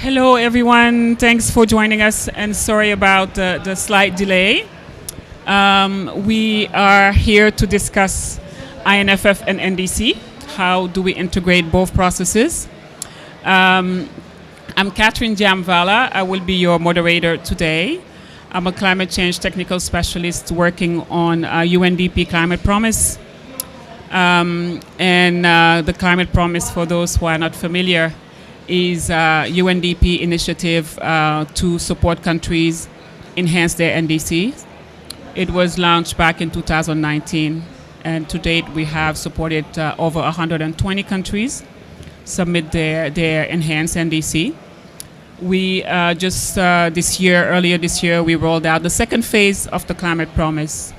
Hello, everyone. Thanks for joining us, and sorry about the slight delay. We are here to discuss INFF and NDC. How do we integrate both processes? I'm Catherine Jamvala. I will be your moderator today. I'm a climate change technical specialist working on UNDP Climate Promise. The Climate Promise, for those who are not familiar, is a UNDP initiative to support countries enhance their NDCs. It was launched back in 2019, and to date we have supported over 120 countries submit their enhanced NDC. We earlier this year, we rolled out the second phase of the Climate Promise,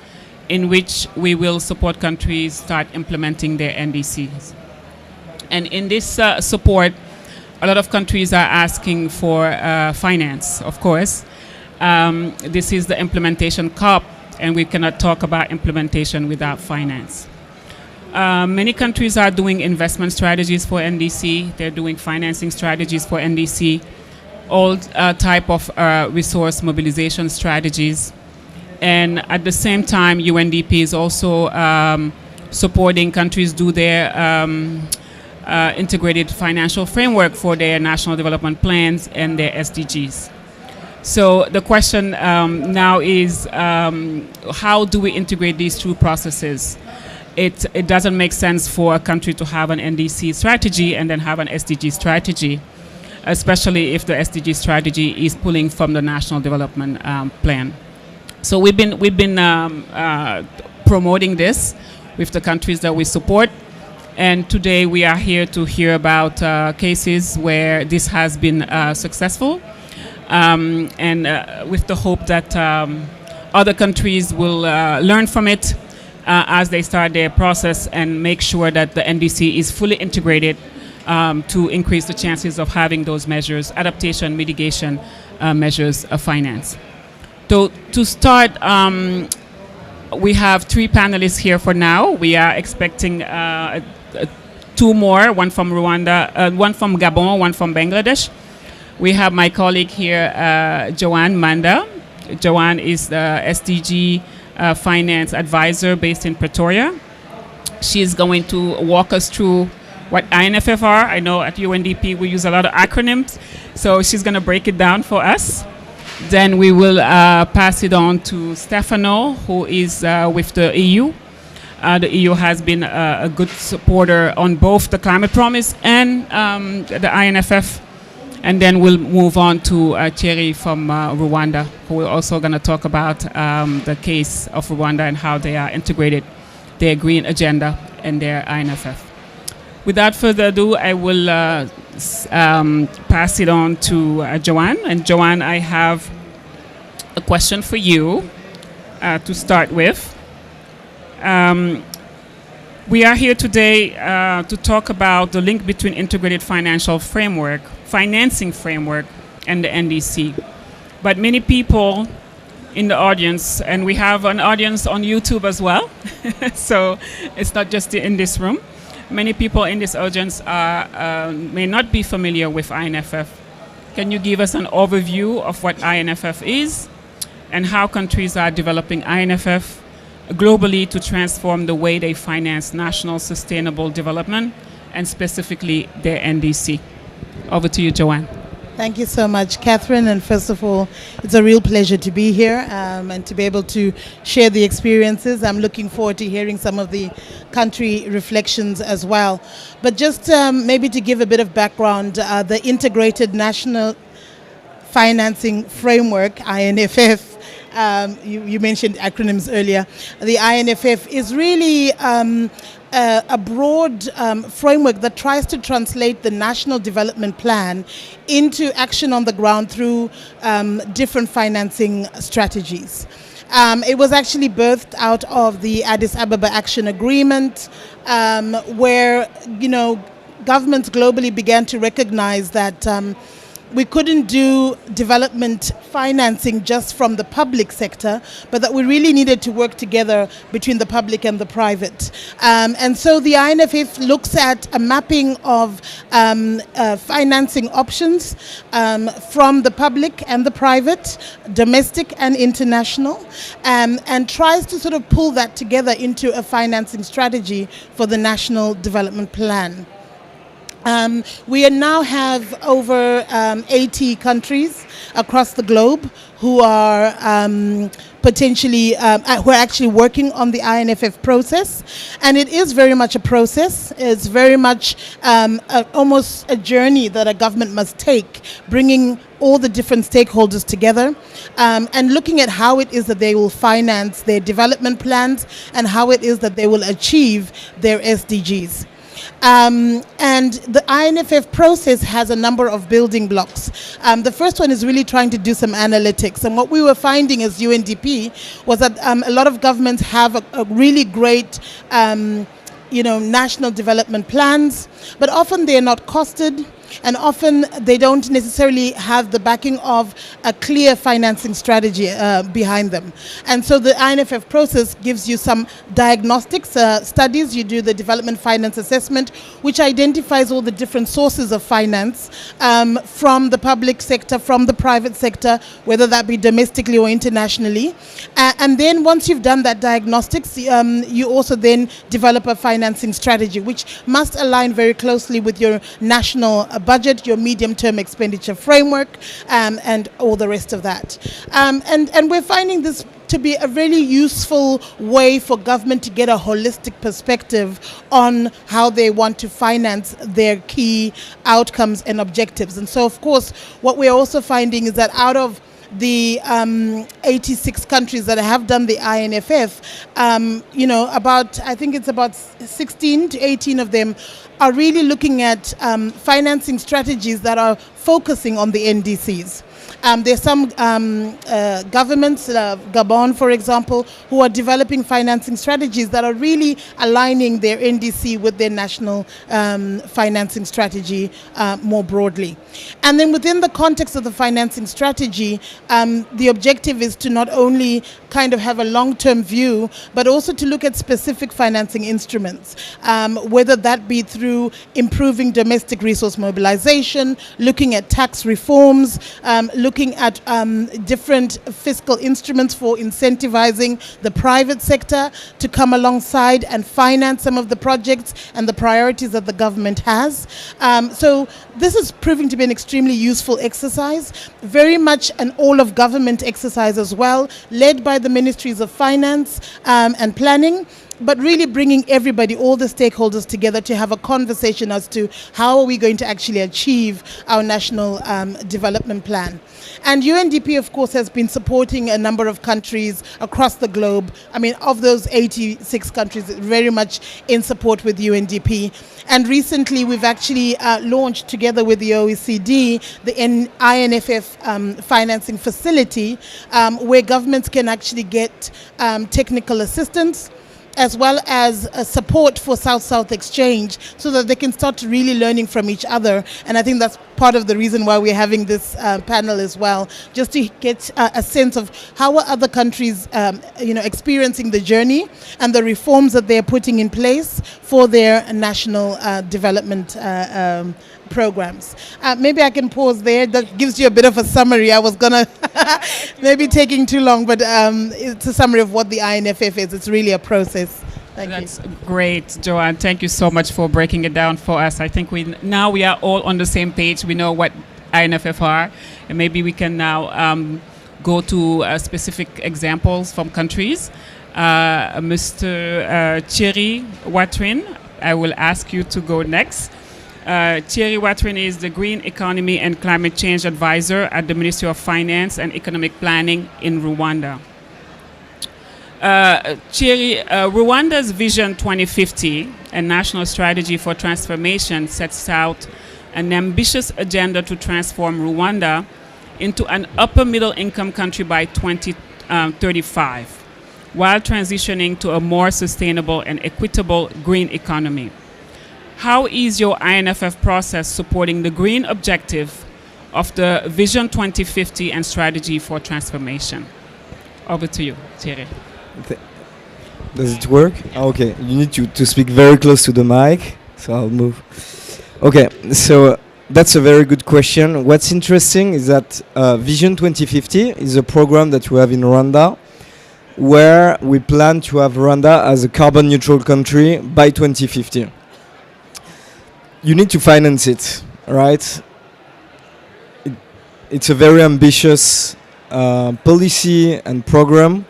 in which we will support countries start implementing their NDCs. And in this support, a lot of countries are asking for finance, of course. This is the implementation COP, and we cannot talk about implementation without finance. Many countries are doing investment strategies for NDC. They're doing financing strategies for NDC, all type of resource mobilization strategies. And at the same time, UNDP is also supporting countries do their integrated financial framework for their national development plans and their SDGs. So the question now is, how do we integrate these two processes? It doesn't make sense for a country to have an NDC strategy and then have an SDG strategy, especially if the SDG strategy is pulling from the national development plan. So we've been promoting this with the countries that we support. And today we are here to hear about cases where this has been successful, with the hope that other countries will learn from it as they start their process and make sure that the NDC is fully integrated to increase the chances of having those measures, adaptation, mitigation measures of finance. So to start, we have three panelists here for now. We are expecting two more, one from Rwanda, one from Gabon, one from Bangladesh. We have my colleague here, Joanne Manda. Joanne is the SDG finance advisor based in Pretoria. She's going to walk us through what INFF are. I know at UNDP we use a lot of acronyms, so she's going to break it down for us. Then we will pass it on to Stefano, who is with the EU. The EU has been a good supporter on both the Climate Promise and the INFF. And then we'll move on to Thierry from Rwanda, who is also going to talk about the case of Rwanda and how they are integrated their green agenda and their INFF. Without further ado, I will pass it on to Joanne. And Joanne, I have a question for you to start with. We are here today to talk about the link between integrated financing framework, and the NDC. But many people in the audience, and we have an audience on YouTube as well, so it's not just in this room. Many people in this audience may not be familiar with INFF. Can you give us an overview of what INFF is and how countries are developing INFF globally to transform the way they finance national sustainable development and specifically their NDC? Over to you, Joanne. Thank you so much, Catherine. And first of all, it's a real pleasure to be here and to be able to share the experiences. I'm looking forward to hearing some of the country reflections as well. But just maybe to give a bit of background, the Integrated National Financing Framework, INFF, you mentioned acronyms earlier. The INFF is really a broad framework that tries to translate the National Development Plan into action on the ground through different financing strategies. It was actually birthed out of the Addis Ababa Action Agreement, where governments globally began to recognize that we couldn't do development financing just from the public sector, but that we really needed to work together between the public and the private. And so the INFF looks at a mapping of financing options from the public and the private, domestic and international, and tries to sort of pull that together into a financing strategy for the National Development Plan. We now have over 80 countries across the globe who are potentially, who are actually working on the INFF process. And it is very much a process. It's very much almost a journey that a government must take, bringing all the different stakeholders together and looking at how it is that they will finance their development plans and how it is that they will achieve their SDGs. And the INFF process has a number of building blocks. The first one is really trying to do some analytics. And what we were finding as UNDP was that a lot of governments have a really great national development plans, but often they're not costed, and often they don't necessarily have the backing of a clear financing strategy behind them. And so the INFF process gives you some diagnostics studies. You do the development finance assessment, which identifies all the different sources of finance from the public sector, from the private sector, whether that be domestically or internationally. And then once you've done that diagnostics, you also then develop a financing strategy, which must align very closely with your national budget, your medium-term expenditure framework, and all the rest of that. And we're finding this to be a really useful way for government to get a holistic perspective on how they want to finance their key outcomes and objectives. And so, of course, what we're also finding is that out of the 86 countries that have done the INFF, I think it's about 16 to 18 of them are really looking at financing strategies that are focusing on the NDCs. There's some governments, Gabon, for example, who are developing financing strategies that are really aligning their NDC with their national financing strategy more broadly. And then within the context of the financing strategy, the objective is to not only kind of have a long-term view, but also to look at specific financing instruments, whether that be through improving domestic resource mobilization, looking at tax reforms, looking at different fiscal instruments for incentivizing the private sector to come alongside and finance some of the projects and the priorities that the government has. So this is proving to be an extremely useful exercise, very much an all-of-government exercise as well, led by the Ministries of Finance and Planning, but really bringing everybody, all the stakeholders together to have a conversation as to how are we going to actually achieve our national development plan. And UNDP, of course, has been supporting a number of countries across the globe. I mean, of those 86 countries, very much in support with UNDP. And recently, we've actually launched, together with the OECD, the INFF financing facility, where governments can actually get technical assistance, as well as support for South-South exchange, so that they can start really learning from each other. And I think that's part of the reason why we're having this panel as well, just to get a sense of how are other countries experiencing the journey and the reforms that they're putting in place for their national development programs. Maybe I can pause there. That gives you a bit of a summary. I was gonna maybe taking too long, but it's a summary of what the INFF is. It's really a process. That's great, Joanne. Thank you so much for breaking it down for us. I think we are all on the same page. We know what INFF are, and maybe we can now go to specific examples from countries. Mr. Thierry Watrin, I will ask you to go next. Thierry Watrin is the Green Economy and Climate Change Advisor at the Ministry of Finance and Economic Planning in Rwanda. Thierry, Rwanda's Vision 2050, a national strategy for transformation, sets out an ambitious agenda to transform Rwanda into an upper middle income country by 2035, while transitioning to a more sustainable and equitable green economy. How is your INFF process supporting the green objective of the Vision 2050 and strategy for transformation. Over to you, Thierry. Does it work? Okay, you need to speak very close to the mic, so I'll move. Okay, so that's a very good question. What's interesting is that Vision 2050 is a program that we have in Rwanda, where we plan to have Rwanda as a carbon neutral country by 2050. You need to finance it, right? It's a very ambitious policy and program.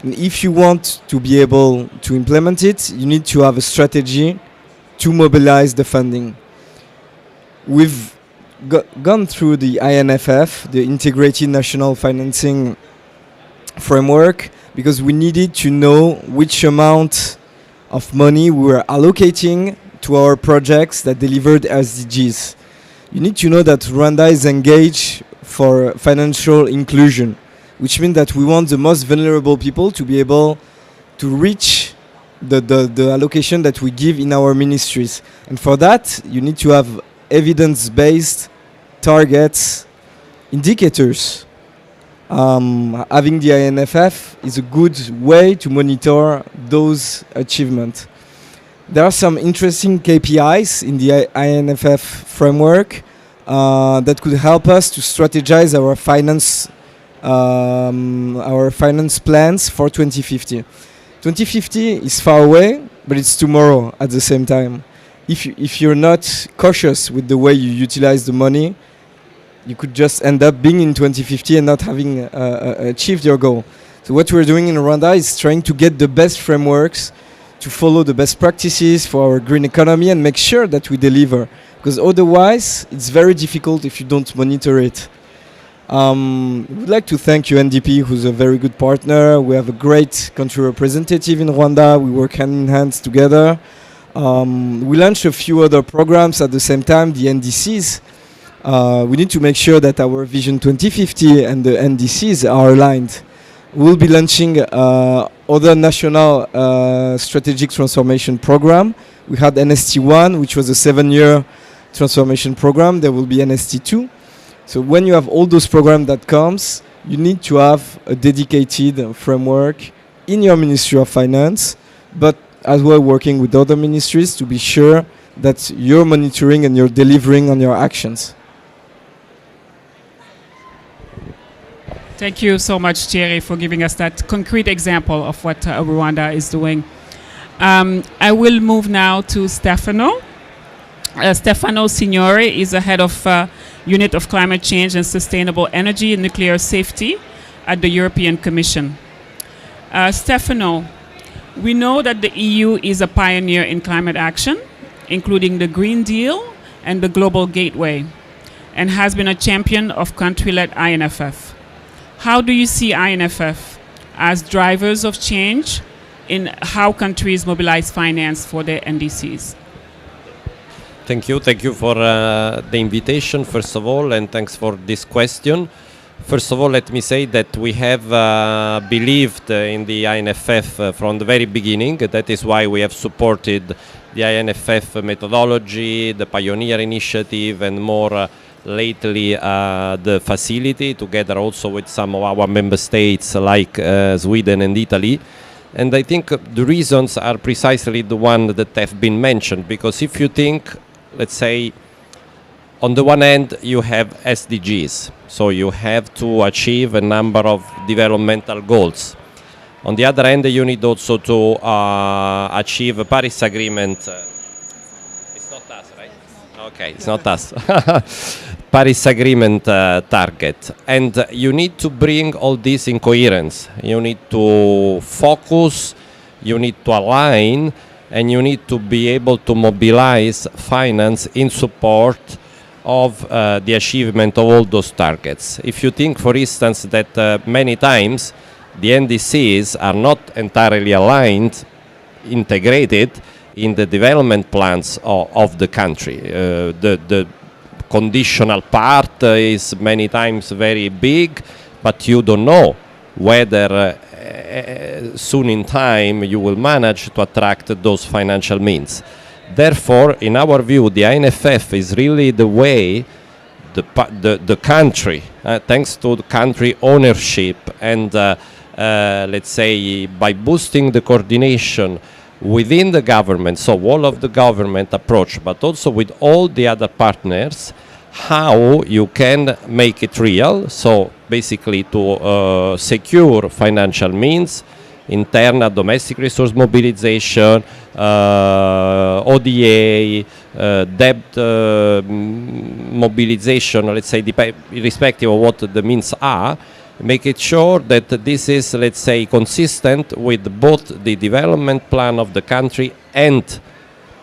And if you want to be able to implement it, you need to have a strategy to mobilize the funding. We've gone through the INFF, the Integrated National Financing Framework, because we needed to know which amount of money we were allocating to our projects that delivered SDGs. You need to know that Rwanda is engaged for financial inclusion, which means that we want the most vulnerable people to be able to reach the allocation that we give in our ministries. And for that, you need to have evidence-based targets, indicators. Having the INFF is a good way to monitor those achievements. There are some interesting KPIs in the INFF framework that could help us to strategize our finance plans for 2050. 2050 is far away, but it's tomorrow at the same time. If you're not cautious with the way you utilize the money, you could just end up being in 2050 and not having achieved your goal. So what we're doing in Rwanda is trying to get the best frameworks to follow the best practices for our green economy and make sure that we deliver. Because otherwise, it's very difficult if you don't monitor it. We'd like to thank UNDP, who's a very good partner. We have a great country representative in Rwanda. We work hand in hand together. We launched a few other programs at the same time, the NDCs. We need to make sure that our Vision 2050 and the NDCs are aligned. We'll be launching other national strategic transformation program. We had NST1, which was a 7-year transformation program. There will be NST2. So when you have all those programs that comes, you need to have a dedicated framework in your Ministry of Finance, but as well working with other ministries to be sure that you're monitoring and you're delivering on your actions. Thank you so much, Thierry, for giving us that concrete example of what Rwanda is doing. I will move now to Stefano. Stefano Signori is the head of Unit of Climate Change and Sustainable Energy and Nuclear Safety at the European Commission. Stefano, we know that the EU is a pioneer in climate action, including the Green Deal and the Global Gateway, and has been a champion of country-led INFF. How do you see INFF as drivers of change in how countries mobilize finance for their NDCs? Thank you for the invitation, first of all, and thanks for this question. First of all, let me say that we have believed in the INFF from the very beginning. That is why we have supported the INFF methodology, the Pioneer Initiative, and more lately the facility, together also with some of our member states like Sweden and Italy. And I think the reasons are precisely the ones that have been mentioned, because if you think, let's say, on the one hand, you have SDGs, so you have to achieve a number of developmental goals. On the other hand, you need also to achieve a Paris Agreement. It's not us, right? Okay, it's not us. Paris Agreement target. And you need to bring all this in coherence. You need to focus, you need to align, and you need to be able to mobilize finance in support of the achievement of all those targets. If you think, for instance, that many times the NDCs are not entirely aligned, integrated in the development plans of the country. The conditional part is many times very big, but you don't know whether soon in time you will manage to attract those financial means. Therefore, in our view, the INFF is really the way the country, thanks to the country ownership, and let's say by boosting the coordination within the government, so all of the government approach, but also with all the other partners, how you can make it real. So basically to secure financial means, internal domestic resource mobilization, ODA, debt mobilization, let's say, irrespective of what the means are, make it sure that this is, let's say, consistent with both the development plan of the country and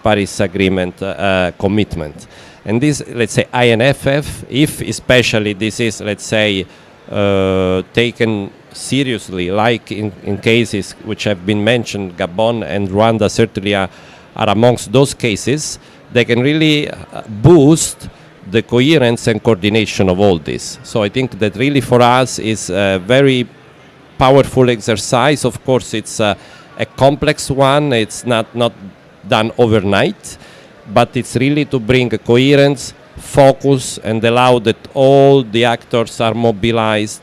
Paris Agreement commitment. And this, let's say, INFF, if especially this is, let's say, taken seriously, like in cases which have been mentioned, Gabon and Rwanda certainly are amongst those cases, they can really boost the coherence and coordination of all this. So I think that really for us is a very powerful exercise. Of course, it's a complex one. It's not done overnight, but it's really to bring a coherence, focus, and allow that all the actors are mobilized,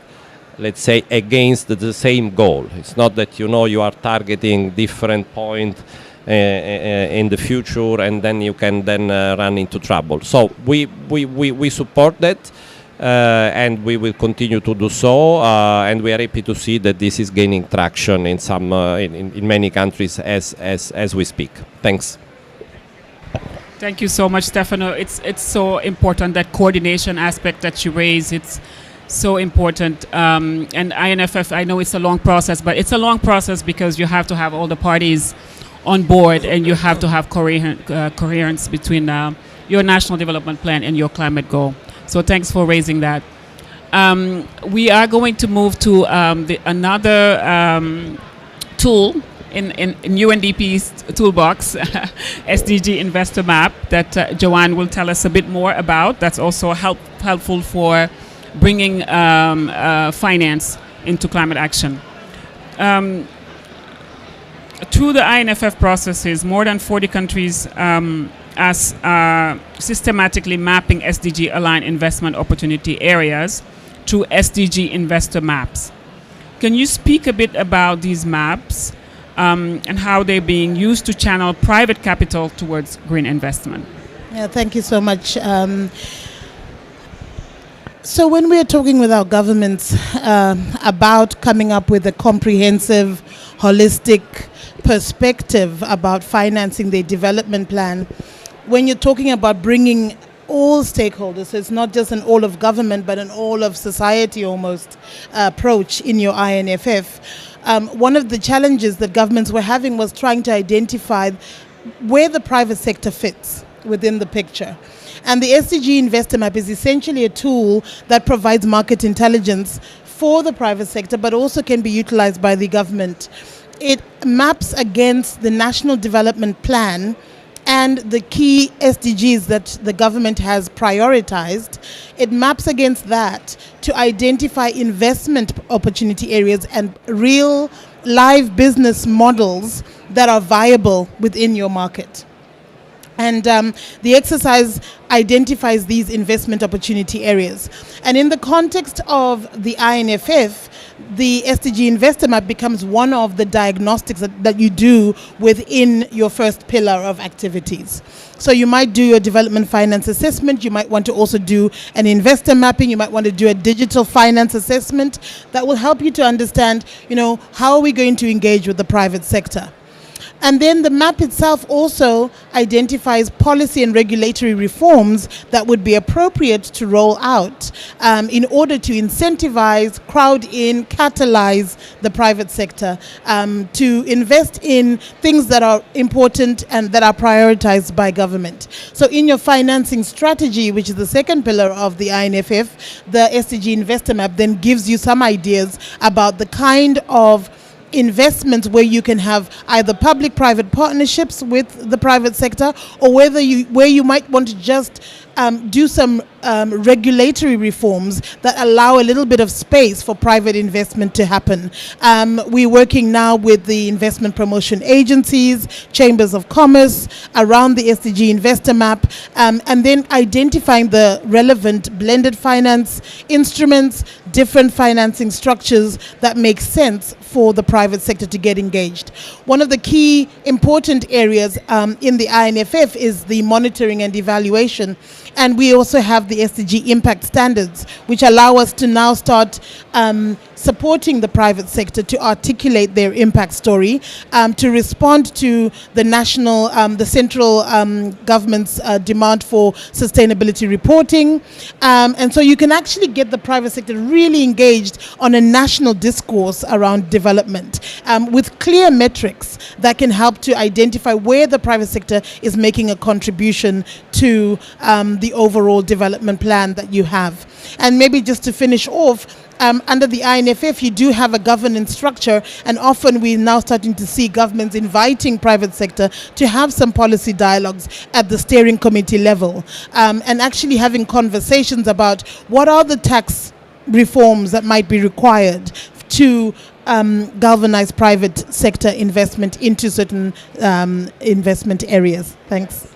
let's say, against the same goal. It's not that you are targeting different point in the future and then you can then run into trouble. So we support that and we will continue to do so, and we are happy to see that this is gaining traction in some in many countries as we speak. Thanks. Thank you so much, Stefano. It's so important, that coordination aspect that you raise. It's so important. And INFF, I know it's a long process, but it's a long process because you have to have all the parties on board and you have to have coherence between your national development plan and your climate goal. So thanks for raising that. We are going to move to another tool in UNDP's toolbox, SDG Investor Map, that Joanne will tell us a bit more about. That's also helpful for bringing finance into climate action. Through the INFF processes, more than 40 countries are systematically mapping SDG-aligned investment opportunity areas through SDG Investor Maps. Can you speak a bit about these maps and how they're being used to channel private capital towards green investment? Yeah, thank you so much. So when we are talking with our governments about coming up with a comprehensive, holistic perspective about financing their development plan, when you're talking about bringing all stakeholders, so it's not just an all of government, but an all of society almost approach in your INFF, one of the challenges that governments were having was trying to identify where the private sector fits within the picture. And the SDG Investor Map is essentially a tool that provides market intelligence for the private sector, but also can be utilized by the government. It maps against the National Development Plan and the key SDGs that the government has prioritized. It maps against that to identify investment opportunity areas and real live business models that are viable within your market. And the exercise identifies these investment opportunity areas. And in the context of the INFF, the SDG Investor Map becomes one of the diagnostics that you do within your first pillar of activities. So you might do your development finance assessment, you might want to also do an investor mapping, you might want to do a digital finance assessment that will help you to understand, how are we going to engage with the private sector. And then the map itself also identifies policy and regulatory reforms that would be appropriate to roll out in order to incentivize, crowd in, catalyze the private sector to invest in things that are important and that are prioritized by government. So in your financing strategy, which is the second pillar of the INFF, the SDG Investor Map then gives you some ideas about the kind of investments where you can have either public-private partnerships with the private sector, or where you might want to just do some regulatory reforms that allow a little bit of space for private investment to happen. We're working now with the investment promotion agencies, chambers of commerce, around the SDG investor map, and then identifying the relevant blended finance instruments, different financing structures that make sense for the private sector to get engaged. One of the key important areas in the INFF is the monitoring and evaluation, and we also have the SDG impact standards, which allow us to now start supporting the private sector to articulate their impact story, to respond to the national, the central government's demand for sustainability reporting. And so you can actually get the private sector really engaged on a national discourse around development with clear metrics that can help to identify where the private sector is making a contribution to the overall development plan that you have. And maybe just to finish off, under the INFF, you do have a governance structure, and often we're now starting to see governments inviting private sector to have some policy dialogues at the steering committee level, and actually having conversations about what are the tax reforms that might be required to galvanize private sector investment into certain investment areas. Thanks.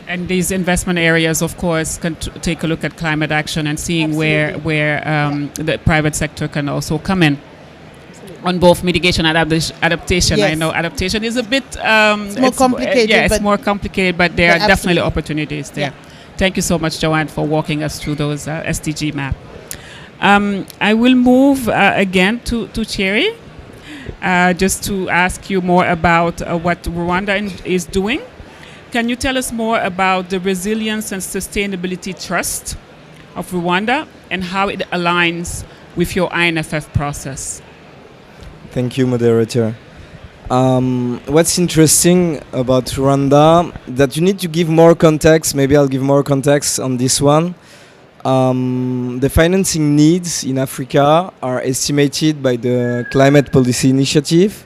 And these investment areas, of course, can take a look at climate action and seeing where the private sector can also come in. Absolutely. On both mitigation and adaptation. Yes. I know adaptation is a bit it's more complicated. It's more complicated, but there are definitely opportunities there. Yeah. Thank you so much, Joanne, for walking us through those SDG map. I will move again to Thierry, just to ask you more about what Rwanda is doing. Can you tell us more about the Resilience and Sustainability Trust of Rwanda and how it aligns with your INFF process? Thank you, moderator. What's interesting about Rwanda, that you need to give more context, maybe I'll give more context on this one. The financing needs in Africa are estimated by the Climate Policy Initiative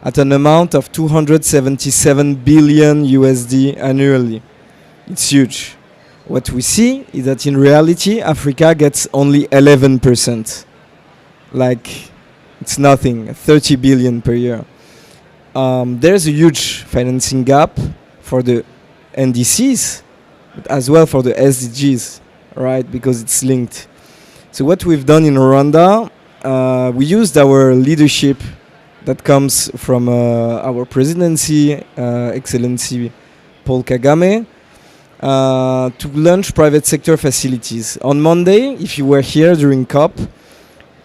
at an amount of 277 billion USD annually. It's huge. What we see is that in reality, Africa gets only 11%. Like, it's nothing, 30 billion per year. There's a huge financing gap for the NDCs, but as well for the SDGs, right? Because it's linked. So what we've done in Rwanda, we used our leadership that comes from our presidency, Excellency Paul Kagame, to launch private sector facilities. On Monday, if you were here during COP,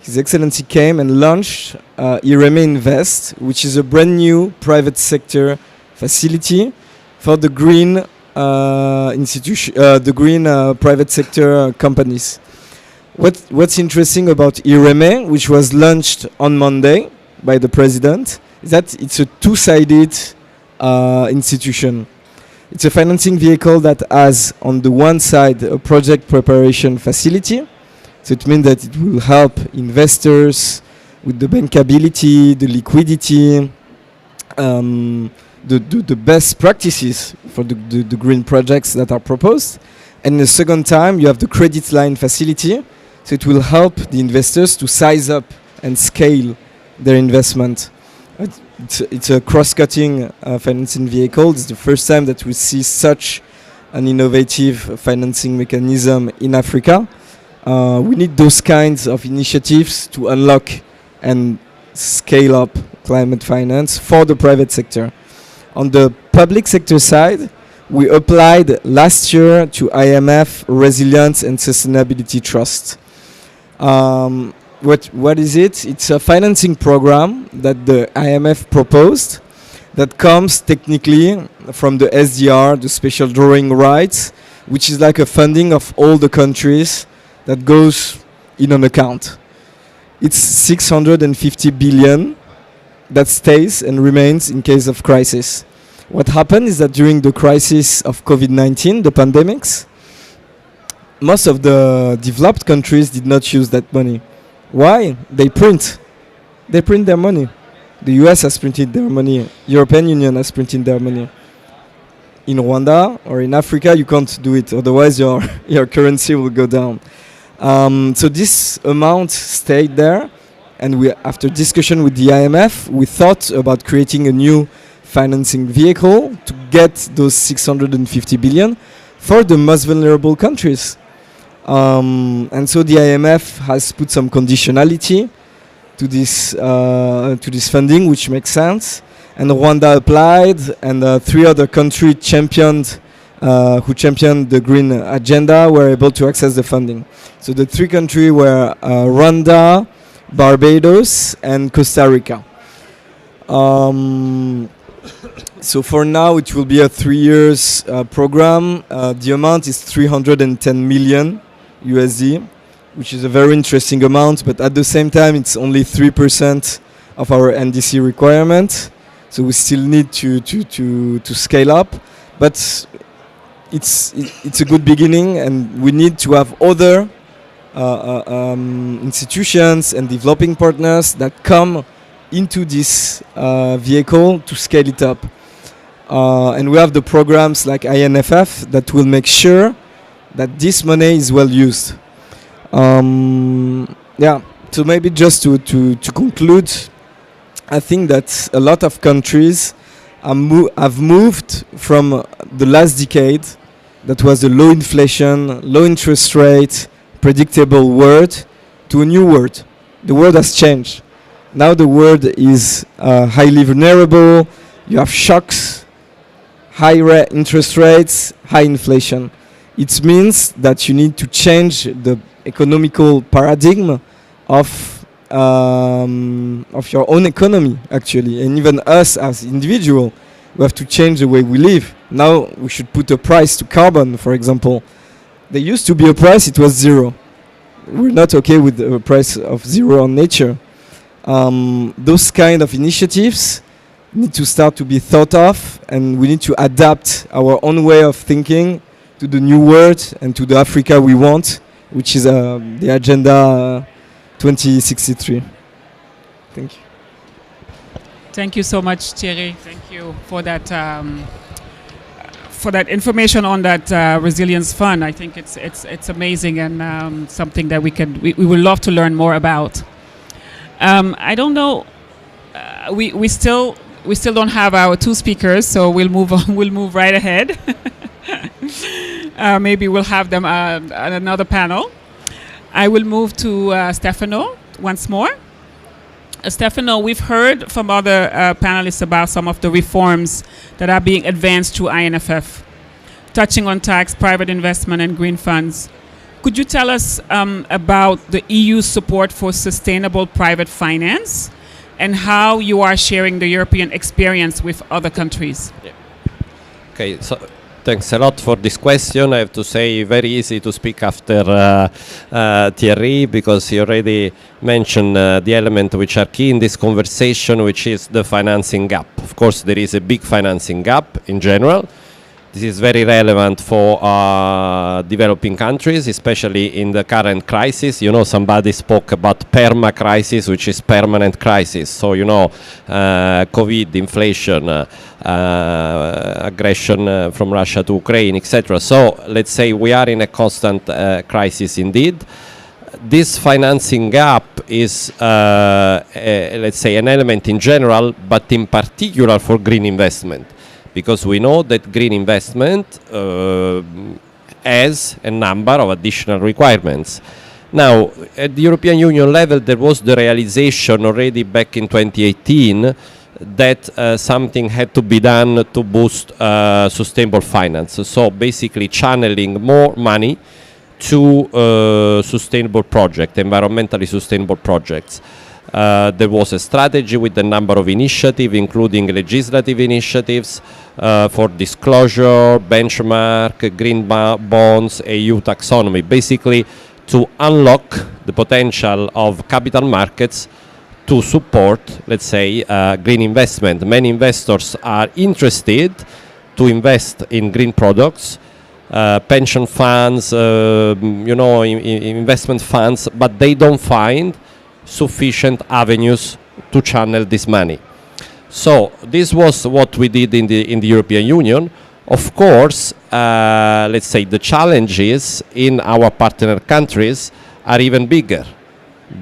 His Excellency came and launched INFFs, which is a brand new private sector facility for the green private sector companies. What's interesting about IREME, which was launched on Monday by the president, is that it's a two-sided institution. It's a financing vehicle that has, on the one side, a project preparation facility. So it means that it will help investors with the bankability, the liquidity, the best practices for the green projects that are proposed. And the second time, you have the credit line facility. So it will help the investors to size up and scale their investment. It's a cross-cutting financing vehicle. It's the first time that we see such an innovative financing mechanism in Africa. We need those kinds of initiatives to unlock and scale up climate finance for the private sector. On the public sector side, we applied last year to IMF Resilience and Sustainability Trust. What is it? It's a financing program that the IMF proposed that comes technically from the SDR, the special drawing rights, which is like a funding of all the countries that goes in an account. It's 650 billion that stays and remains in case of crisis. What happened is that during the crisis of COVID-19, the pandemics, most of the developed countries did not use that money. Why? They print their money. The US has printed their money. European Union has printed their money. in Rwanda or in Africa, you can't do it. Otherwise, your your currency will go down. So this amount stayed there, and we, after discussion with the IMF, we thought about creating a new financing vehicle to get those 650 billion for the most vulnerable countries. And so the IMF has put some conditionality to this funding, which makes sense. And Rwanda applied, and 3 other countries who championed the green agenda were able to access the funding. So the 3 countries were Rwanda, Barbados, and Costa Rica. So for now, it will be a 3 years program. The amount is 310 million USD, which is a very interesting amount, but at the same time, it's only 3% of our NDC requirement. So we still need to scale up, but it's a good beginning, and we need to have other institutions and developing partners that come into this vehicle to scale it up. And we have the programs like INFF that will make sure that this money is well used. So maybe just to conclude, I think that a lot of countries have moved from the last decade, that was a low inflation, low interest rate, predictable world, to a new world. The world has changed. Now the world is highly vulnerable. You have shocks, high interest rates, high inflation. It means that you need to change the economical paradigm of your own economy, actually, and even us as individuals, we have to change the way we live. Now we should put a price to carbon, for example. There used to be a price; it was 0. We're not okay with the price of 0 on nature. Those kind of initiatives need to start to be thought of, and we need to adapt our own way of thinking to the new world and to the Africa we want, which is the Agenda 2063. Thank you. Thank you so much, Thierry. Thank you for that information on that resilience fund. I think it's amazing, and something that we would love to learn more about. I don't know. We still don't have our 2 speakers, so we'll move on. We'll move right ahead. Maybe we'll have them at another panel. I will move to Stefano once more. Stefano, we've heard from other panelists about some of the reforms that are being advanced through INFF, touching on tax, private investment, and green funds. Could you tell us about the EU's support for sustainable private finance and how you are sharing the European experience with other countries? Yeah. Okay, so thanks a lot for this question. I have to say, very easy to speak after Thierry, because he already mentioned the element which are key in this conversation, which is the financing gap. Of course, there is a big financing gap in general. This is very relevant for developing countries, especially in the current crisis. You know, somebody spoke about perma crisis, which is permanent crisis. So, you know, COVID, inflation, aggression from Russia to Ukraine, etc. So, let's say we are in a constant crisis indeed. This financing gap is, let's say, an element in general, but in particular for green investment. Because we know that green investment has a number of additional requirements. Now, at the European Union level, there was the realization already back in 2018 that something had to be done to boost sustainable finance. So basically channeling more money to sustainable projects, environmentally sustainable projects. There was a strategy with a number of initiatives, including legislative initiatives for disclosure, benchmark, green bonds, EU taxonomy, basically to unlock the potential of capital markets to support, let's say, green investment. Many investors are interested to invest in green products, pension funds, investment funds, but they don't find sufficient avenues to channel this money. So this was what we did in the European Union. Of course, let's say the challenges in our partner countries are even bigger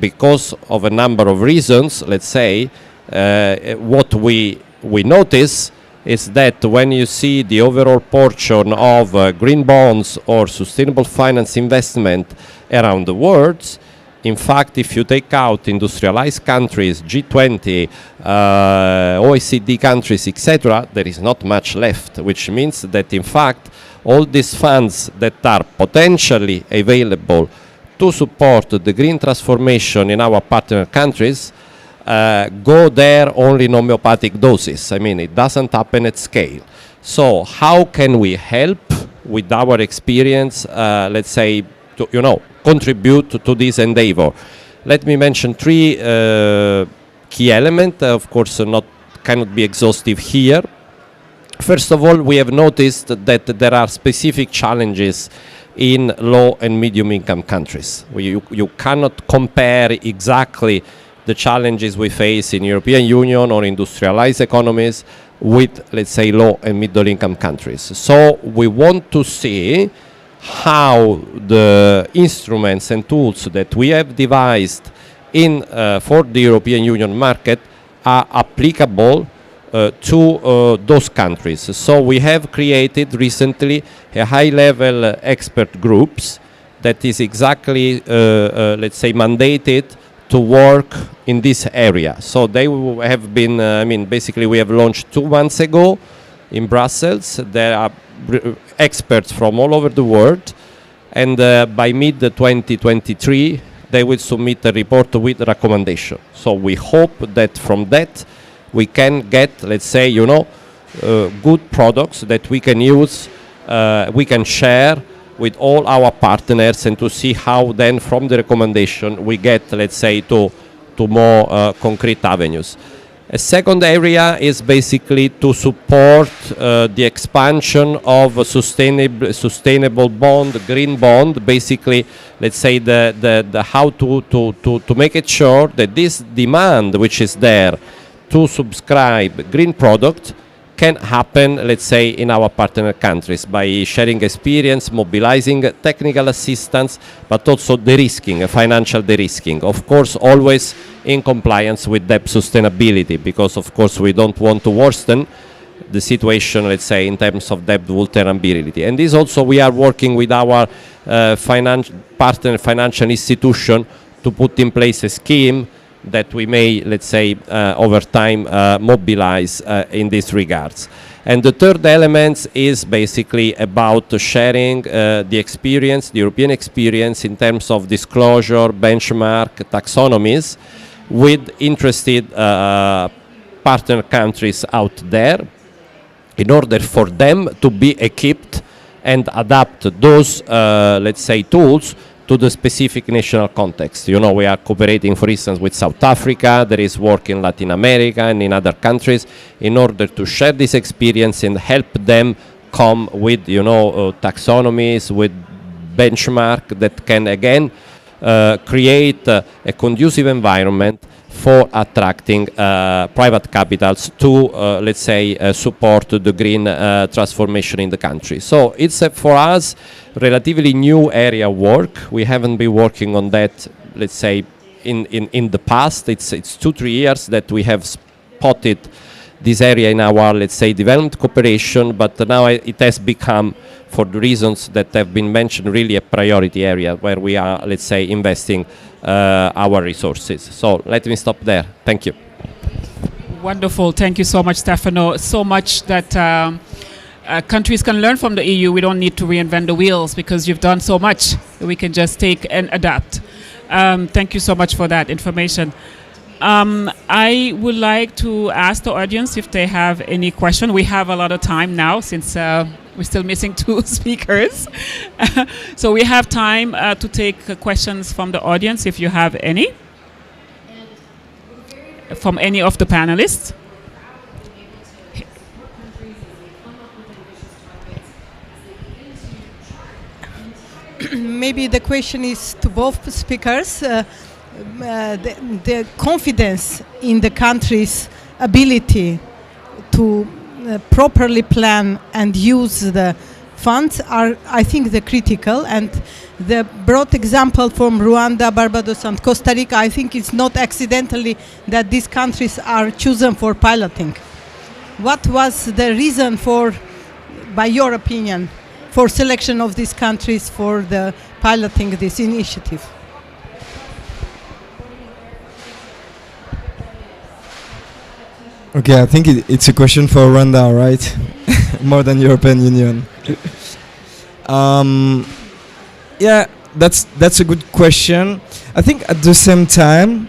because of a number of reasons. Let's say what we notice is that when you see the overall portion of green bonds or sustainable finance investment around the world, in fact, if you take out industrialized countries, G20, OECD countries, etc., there is not much left, which means that, in fact, all these funds that are potentially available to support the green transformation in our partner countries go there only in homeopathic doses. I mean, it doesn't happen at scale. So how can we help with our experience, let's say, to, contribute to this endeavor? Let me mention three key elements. Of course, cannot be exhaustive here. First of all, we have noticed that there are specific challenges in low and medium income countries. You cannot compare exactly the challenges we face in European Union or industrialized economies with, let's say, low and middle income countries. So we want to see how the instruments and tools that we have devised for the European Union market are applicable to those countries. So we have created recently a high-level expert groups that is exactly, let's say, mandated to work in this area. So they have been, basically we have launched 2 months ago in Brussels. There are experts from all over the world, and by mid-2023 they will submit a report with recommendation. So we hope that from that we can get, let's say, good products that we can use, we can share with all our partners, and to see how then from the recommendation we get, let's say, to more concrete avenues. A second area is basically to support the expansion of sustainable bond, green bond. Basically, let's say the how to make it sure that this demand which is there to subscribe green product can happen, let's say, in our partner countries by sharing experience, mobilizing technical assistance, but also de-risking, financial de-risking. Of course, always in compliance with debt sustainability, because of course we don't want to worsen the situation, let's say, in terms of debt vulnerability. And this also we are working with our partner financial institution to put in place a scheme that we may, let's say, over time mobilize in these regards. And the third element is basically about sharing the experience, the European experience in terms of disclosure, benchmark, taxonomies with interested partner countries out there in order for them to be equipped and adapt those, let's say, tools to the specific national context. We are cooperating, for instance, with South Africa. There is work in Latin America and in other countries in order to share this experience and help them come with, taxonomies, with benchmark that can, again, create a conducive environment for attracting private capitals to, let's say, support the green transformation in the country. So it's for us relatively new area of work. We haven't been working on that, let's say, in the past. It's 2-3 years that we have spotted this area in our, let's say, development cooperation, but now it has become, for the reasons that have been mentioned, really a priority area where we are, let's say, investing our resources. So let me stop there. Thank you. Wonderful. Thank you so much, Stefano. So much that countries can learn from the EU. We don't need to reinvent the wheels because you've done so much. We can just take and adapt. Thank you so much for that information. I would like to ask the audience if they have any question. We have a lot of time now since we're still missing 2 speakers. So we have time to take questions from the audience if you have any. From any of the panelists. Maybe the question is to both speakers. The confidence in the country's ability to properly plan and use the funds are, I think, the critical. And the broad example from Rwanda, Barbados, and Costa Rica, I think it's not accidentally that these countries are chosen for piloting. What was the reason for, by your opinion, for selection of these countries for the piloting this initiative? Okay, I think it's a question for Rwanda, right? More than European Union. Yeah, that's a good question. I think at the same time,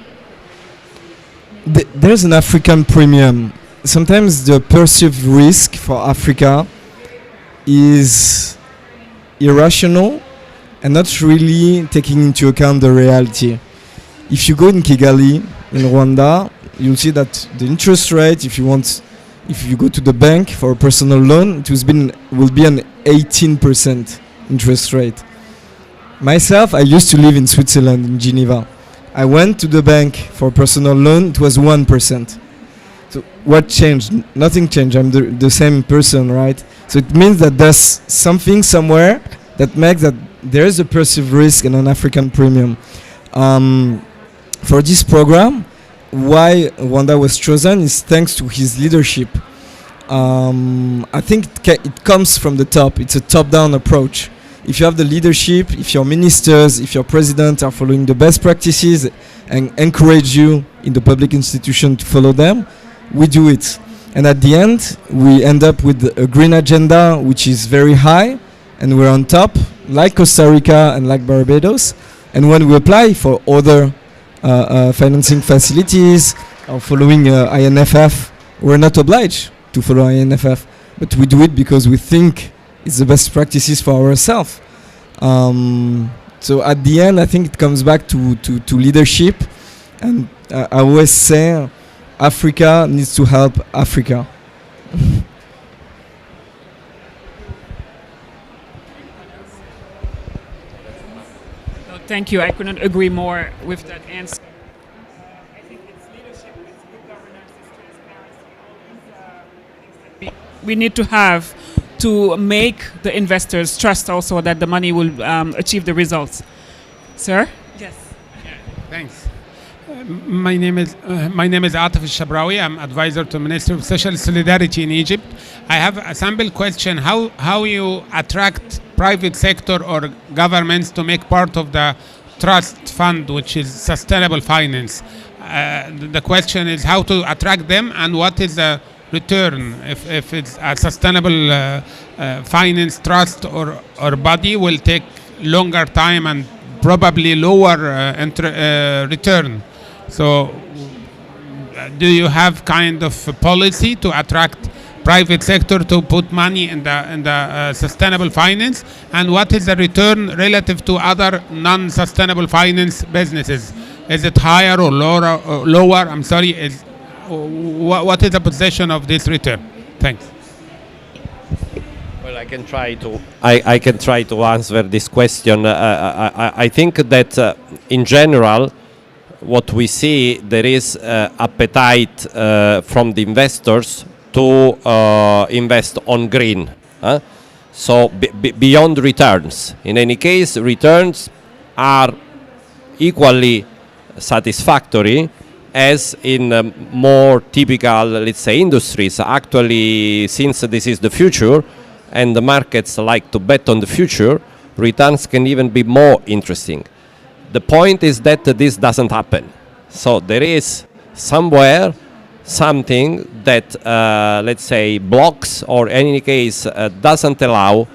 there's an African premium. Sometimes the perceived risk for Africa is irrational and not really taking into account the reality. If you go in Kigali, in Rwanda, you'll see that the interest rate, if you go to the bank for a personal loan, will be an 18% interest rate. Myself, I used to live in Switzerland, in Geneva. I went to the bank for a personal loan, it was 1%. So what changed? Nothing changed, I'm the same person, right? So it means that there's something somewhere that makes that there is a perceived risk and an African premium. For this program, why Rwanda was chosen is thanks to his leadership. I think it comes from the top. It's a top-down approach. If you have the leadership, if your ministers, if your president are following the best practices and encourage you in the public institution to follow them, we do it. And at the end, we end up with a green agenda which is very high, and we're on top, like Costa Rica and like Barbados. And when we apply for other financing facilities or following INFF, we're not obliged to follow INFF, but we do it because we think it's the best practices for ourselves. So at the end, I think it comes back to leadership, and I always say Africa needs to help Africa. Thank you. I couldn't agree more with that answer. I think it's leadership, it's good governance, it's transparency, all these things that we need to have to make the investors trust also that the money will achieve the results. Sir? Yes. Thanks. My name is Atif Shabrawi. I'm advisor to Minister of Social Solidarity in Egypt. I have a sample question. How you attract private sector or governments to make part of the trust fund, which is sustainable finance? The question is how to attract them and what is the return if it's a sustainable finance trust or body will take longer time and probably lower return. So do you have kind of a policy to attract private sector to put money in the sustainable finance, and what is the return relative to other non-sustainable finance businesses? Is it higher or lower? I'm sorry. What is the position of this return? Thanks. Well, I can try to answer this question. I think that in general, what we see, there is appetite from the investors to invest on green. So beyond returns. In any case, returns are equally satisfactory as in more typical, let's say, industries. Actually, since this is the future and the markets like to bet on the future, returns can even be more interesting. The point is that this doesn't happen. So there is somewhere something that, let's say, blocks or in any case doesn't allow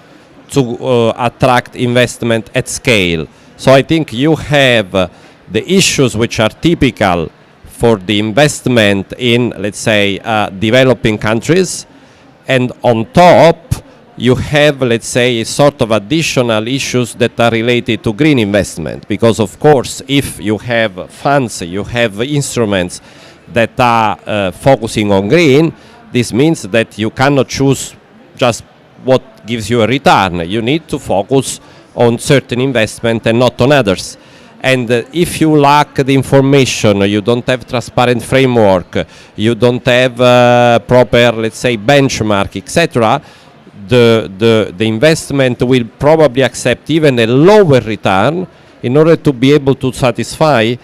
to attract investment at scale. So I think you have the issues which are typical for the investment in, let's say, developing countries, and on top you have, let's say, sort of additional issues that are related to green investment, because of course if you have funds, you have instruments that are focusing on green, this means that you cannot choose just what gives you a return. You need to focus on certain investment and not on others. And if you lack the information, you don't have transparent framework, you don't have proper, let's say, benchmark, etc., the investment will probably accept even a lower return in order to be able to satisfy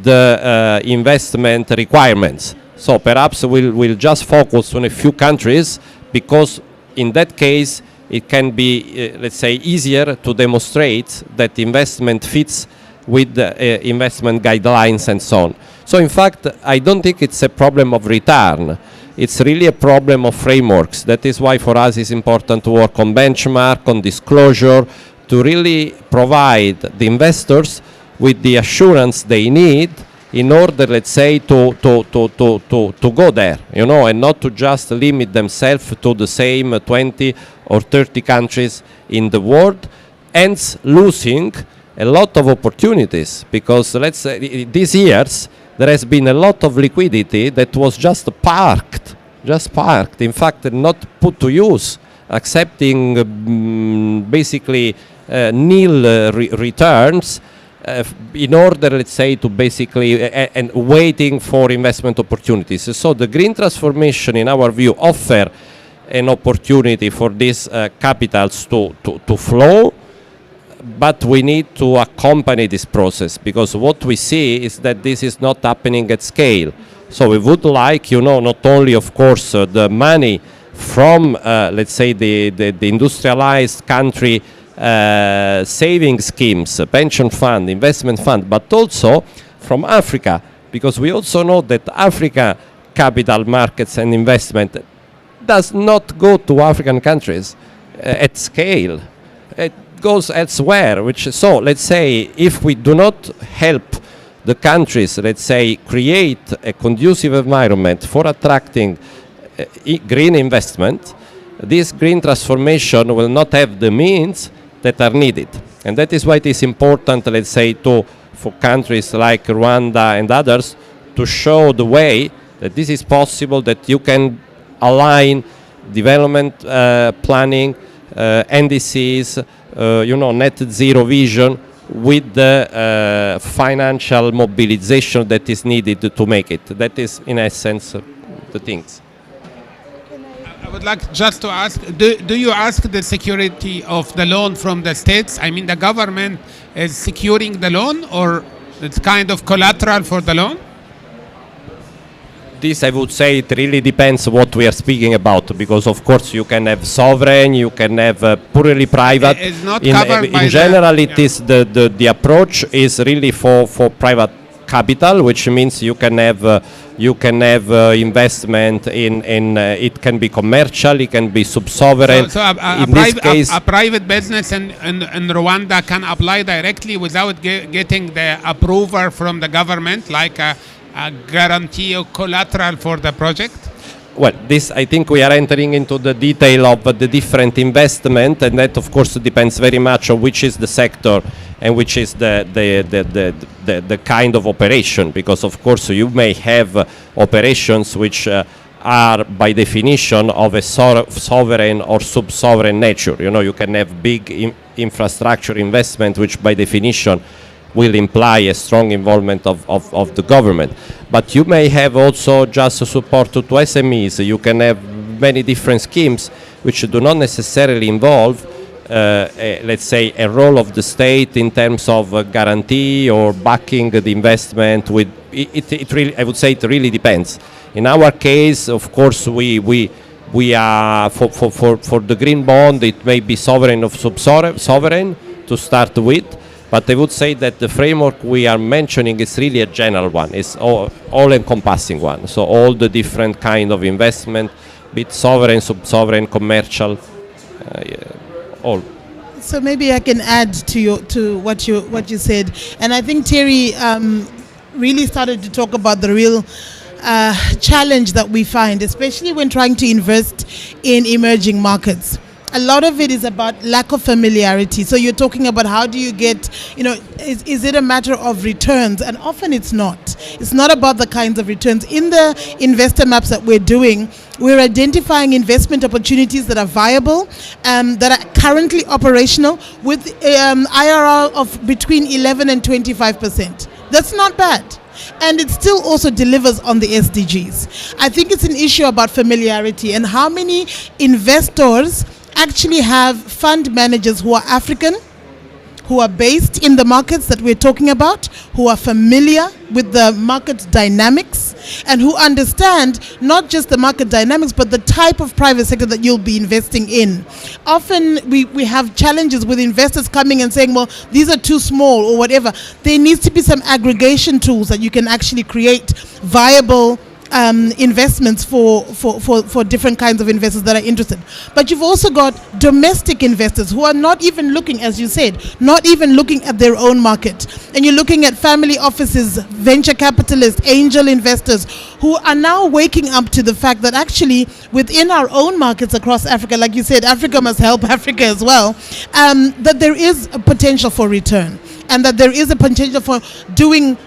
the investment requirements. So perhaps we'll just focus on a few countries, because in that case it can be, let's say, easier to demonstrate that investment fits with the investment guidelines and so on. So in fact, I don't think it's a problem of return. It's really a problem of frameworks. That is why for us it's important to work on benchmark, on disclosure, to really provide the investors with the assurance they need in order, let's say, to go there, you know, and not to just limit themselves to the same 20 or 30 countries in the world, hence losing a lot of opportunities, because let's say these years there has been a lot of liquidity that was just parked, in fact not put to use, accepting basically nil returns in order, let's say, to basically and waiting for investment opportunities. So the green transformation, in our view, offer an opportunity for these capitals to flow, but we need to accompany this process, because what we see is that this is not happening at scale. So we would like, you know, not only, of course, the money from, let's say, the industrialized country saving schemes, pension fund, investment fund, but also from Africa, because we also know that Africa capital markets and investment does not go to African countries at scale. It goes elsewhere, so let's say if we do not help the countries, let's say, create a conducive environment for attracting green investment, this green transformation will not have the means that are needed. And that is why it is important, let's say, for countries like Rwanda and others to show the way that this is possible, that you can align development planning, NDCs, you know, net zero vision with the financial mobilization that is needed to make it. That is, in essence, the things. I would like just to ask, do you ask the security of the loan from the states? I mean, the government is securing the loan, or it's kind of collateral for the loan? This, I would say, it really depends what we are speaking about, because of course you can have sovereign, you can have purely private. It's not covered by in general, it is the approach is really for private capital, which means you can have investment in it can be commercial, it can be sub-sovereign. So a private business in Rwanda can apply directly without getting the approval from the government, like a guarantee or collateral for the project? Well, this, I think we are entering into the detail of the different investment, and that of course depends very much on which is the sector and which is the kind of operation, because of course you may have operations which are by definition of a sovereign or sub-sovereign nature. You know, you can have big infrastructure investment which by definition will imply a strong involvement of the government. But you may have also just support to SMEs. You can have many different schemes which do not necessarily involve, let's say, a role of the state in terms of guarantee or backing the investment. With it really, I would say, it really depends. In our case, of course, we are for the green bond. It may be sovereign or sub-sovereign to start with. But I would say that the framework we are mentioning is really a general one. It's all-encompassing one. So all the different kind of investment, be it sovereign, sub-sovereign, commercial, all. So maybe I can add to what you said, and I think Terry really started to talk about the real challenge that we find, especially when trying to invest in emerging markets. a lot of it is about lack of familiarity. So you're talking about how do you get, is it a matter of returns? And often it's not. It's not about the kinds of returns. In the investor maps that we're doing, we're identifying investment opportunities that are viable, that are currently operational with IRR of between 11 and 25%. That's not bad. And it still also delivers on the SDGs. I think it's an issue about familiarity and how many investors actually have fund managers who are African, who are based in the markets that we're talking about, who are familiar with the market dynamics, and who understand not just the market dynamics, but the type of private sector that you'll be investing in. Often we have challenges with investors coming and saying, well, these are too small or whatever. There needs to be some aggregation tools that you can actually create viable investments for different kinds of investors that are interested. But you've also got domestic investors who are not even looking, as you said, not even looking at their own market. And you're looking at family offices, venture capitalists, angel investors who are now waking up to the fact that actually within our own markets across Africa, like you said, Africa must help Africa as well, that there is a potential for return and that there is a potential for doing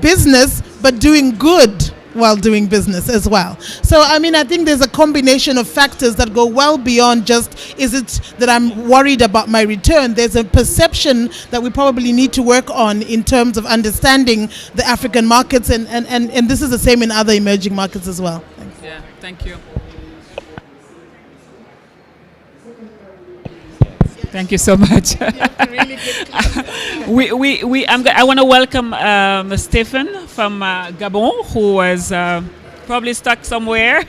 business but doing good while doing business as well. So, I mean, I think there's a combination of factors that go well beyond just, is it that I'm worried about my return? There's a perception that we probably need to work on in terms of understanding the African markets, and this is the same in other emerging markets as well. Thanks. Yeah, thank you. Thank you so much. I want to welcome Stephen from Gabon, who was probably stuck somewhere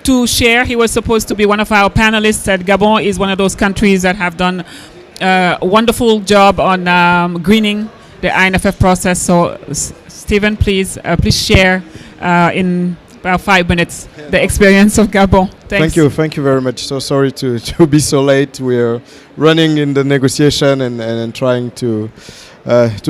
to share. He was supposed to be one of our panelists. At Gabon is one of those countries that have done a wonderful job on greening the INFF process. So, Stephen, please share in about 5 minutes the experience of Gabon. Thanks. Thank you very much. So sorry to be so late. We're running in the negotiation and trying to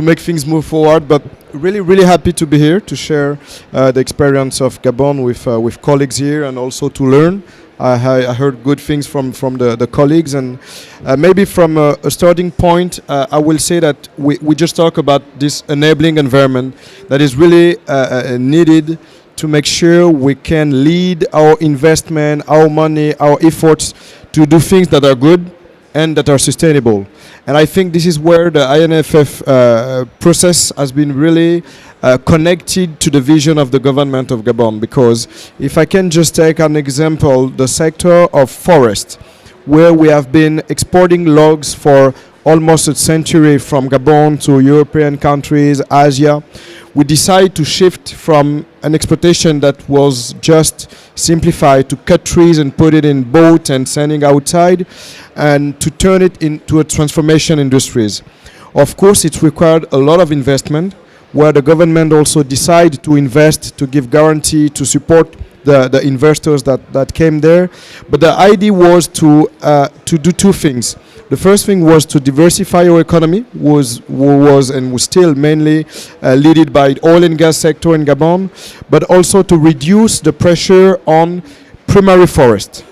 make things move forward. But really happy to be here to share the experience of Gabon with colleagues here and also to learn. I heard good things from the colleagues, and maybe from a starting point, I will say that we just talk about this enabling environment that is really needed to make sure we can lead our investment, our money, our efforts to do things that are good and that are sustainable. And I think this is where the INFF process has been really connected to the vision of the government of Gabon. Because if I can just take an example, the sector of forest, where we have been exporting logs for almost a century from Gabon to European countries, Asia, we decided to shift from an exploitation that was just simplified to cut trees and put it in boat and sending outside, and to turn it into a transformation industries. Of course, it required a lot of investment, where the government also decided to invest, to give guarantee, to support the investors that came there. But the idea was to do two things. The first thing was to diversify our economy, was still mainly led by the oil and gas sector in Gabon, but also to reduce the pressure on primary forest.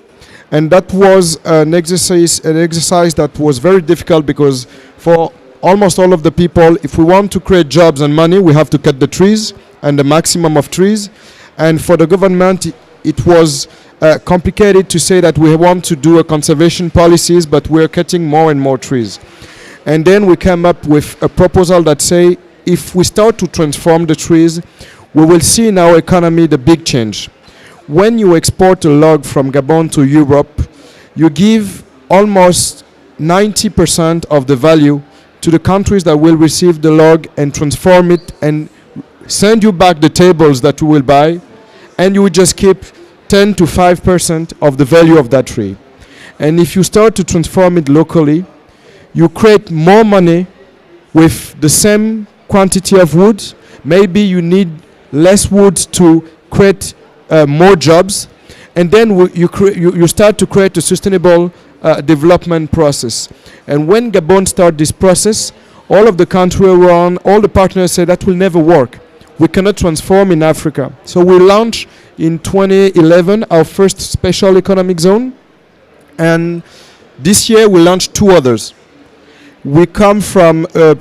And that was an exercise that was very difficult, because for almost all of the people, if we want to create jobs and money, we have to cut the trees and the maximum of trees. And for the government, it was complicated to say that we want to do a conservation policies, but we're cutting more and more trees. And then we came up with a proposal that say, if we start to transform the trees, we will see in our economy the big change. When you export a log from Gabon to Europe, you give almost 90% of the value to the countries that will receive the log and transform it and send you back the tables that you will buy, and you will just keep 10 to 5% of the value of that tree. And if you start to transform it locally, you create more money with the same quantity of wood. Maybe you need less wood to create more jobs, and then you start to create a sustainable development process. And when Gabon started this process, all of the country around, all the partners said that will never work. We cannot transform in Africa. So we launched in 2011 our first special economic zone, And this year we launched 2 others. We come from a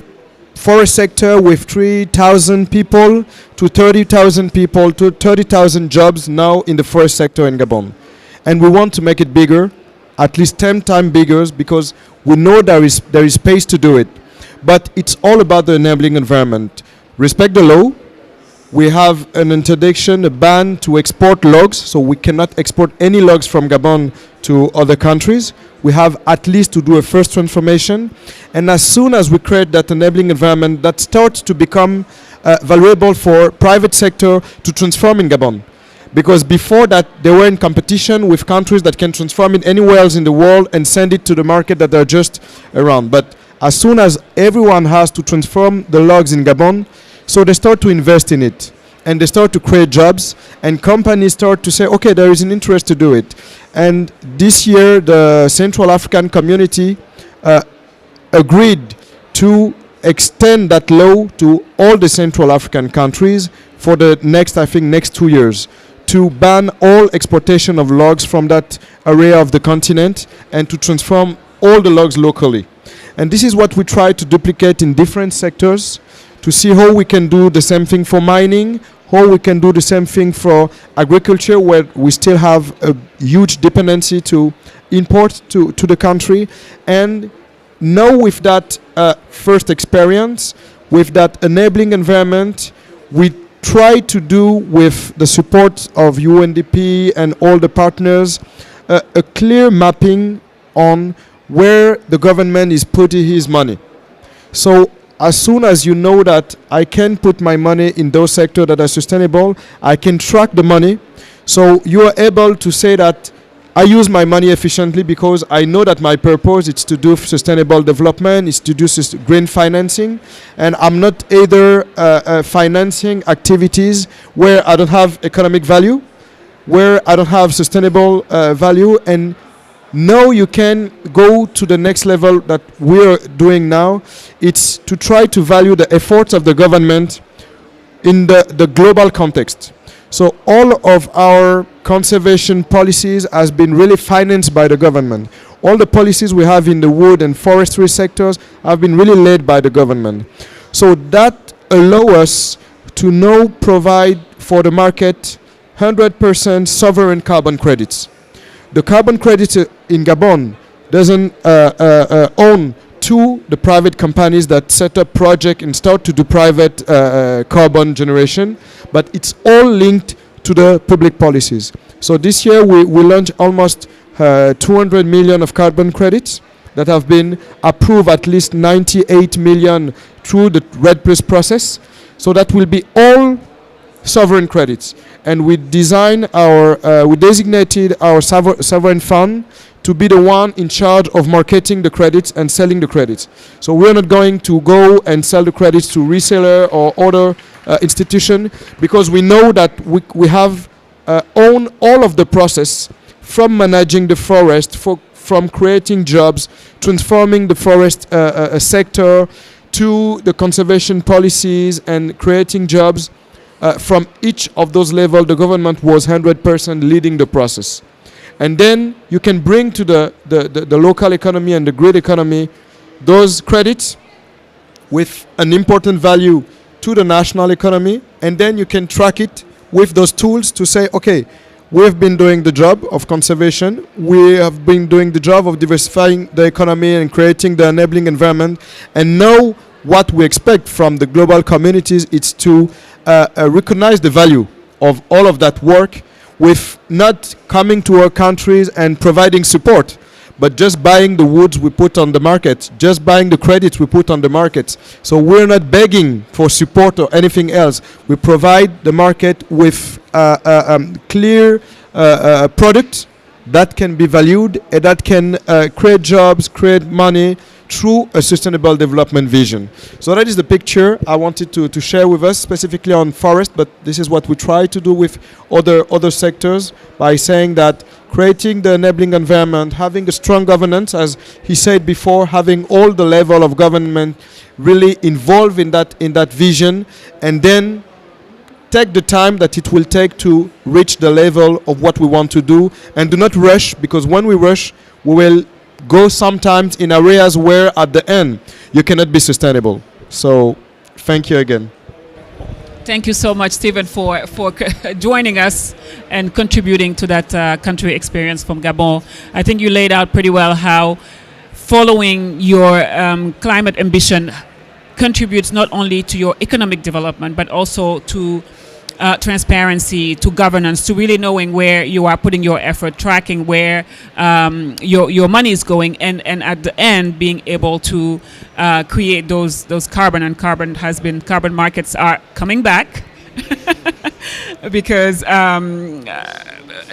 forest sector with 3,000 people to 30,000 people to 30,000 jobs now in the forest sector in Gabon. And we want to make it bigger, at least 10 times bigger, because we know there is space to do it. But it's all about the enabling environment. Respect the law. We have an interdiction, a ban to export logs, so we cannot export any logs from Gabon to other countries. We have at least to do a first transformation. And as soon as we create that enabling environment, that starts to become valuable for private sector to transform in Gabon. Because before that, they were in competition with countries that can transform it anywhere else in the world and send it to the market that are just around. But as soon as everyone has to transform the logs in Gabon, so they start to invest in it. And they start to create jobs, and companies start to say, okay, there is an interest to do it. And this year, the Central African Community agreed to extend that law to all the Central African countries for the next 2 years, to ban all exportation of logs from that area of the continent and to transform all the logs locally. And this is what we try to duplicate in different sectors, to see how we can do the same thing for mining, how we can do the same thing for agriculture, where we still have a huge dependency to import to the country. And now with that first experience, with that enabling environment, we try to do, with the support of UNDP and all the partners, a clear mapping on where the government is putting his money. So as soon as you know that I can put my money in those sectors that are sustainable, I can track the money. So you are able to say that I use my money efficiently because I know that my purpose is to do sustainable development, is to do green financing, and I'm not either financing activities where I don't have economic value, where I don't have sustainable value. And now you can go to the next level that we're doing now. It's to try to value the efforts of the government in the global context. So all of our conservation policies has been really financed by the government. All the policies we have in the wood and forestry sectors have been really led by the government. So that allows us to now provide for the market 100% sovereign carbon credits. The carbon credits in Gabon doesn't own to the private companies that set up projects and start to do private carbon generation, but it's all linked to the public policies. So this year we launched almost 200 million of carbon credits that have been approved, at least 98 million through the RED Plus process. So that will be all sovereign credits. And we designated our sovereign fund to be the one in charge of marketing the credits and selling the credits. So we're not going to go and sell the credits to reseller or other institution, because we know that we have own all of the process, from managing the forest, from creating jobs, transforming the forest sector, to the conservation policies and creating jobs. From each of those levels, the government was 100% leading the process. And then you can bring to the local economy and the grid economy those credits with an important value to the national economy, and then you can track it with those tools to say, okay, we've been doing the job of conservation, we have been doing the job of diversifying the economy and creating the enabling environment, and now what we expect from the global communities is to recognize the value of all of that work, with not coming to our countries and providing support, but just buying the woods we put on the market, just buying the credits we put on the market. So we're not begging for support or anything else. We provide the market with clear product that can be valued and that can create jobs, create money through a sustainable development vision. So that is the picture I wanted to share with us, specifically on forest, but this is what we try to do with other sectors, by saying that creating the enabling environment, having a strong governance, as he said before, having all the level of government really involved in that vision, and then take the time that it will take to reach the level of what we want to do, and do not rush, because when we rush, we will go sometimes in areas where at the end you cannot be sustainable. So thank you again. Thank you so much, Stephen, for joining us and contributing to that country experience from Gabon. I think you laid out pretty well how following your climate ambition contributes not only to your economic development, but also to transparency, to governance, to really knowing where you are putting your effort, tracking where your money is going, and at the end being able to create those carbon markets are coming back because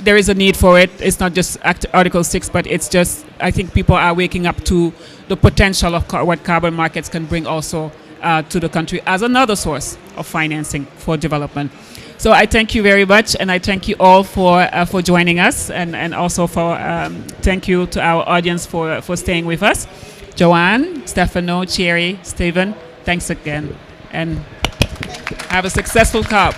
there is a need for it. It's not just Article 6, but it's just, I think people are waking up to the potential of what carbon markets can bring also to the country as another source of financing for development. So I thank you very much, and I thank you all for joining us, and also for thank you to our audience for staying with us. Joanne, Stefano, Thierry, Stephen, thanks again, and have a successful COP.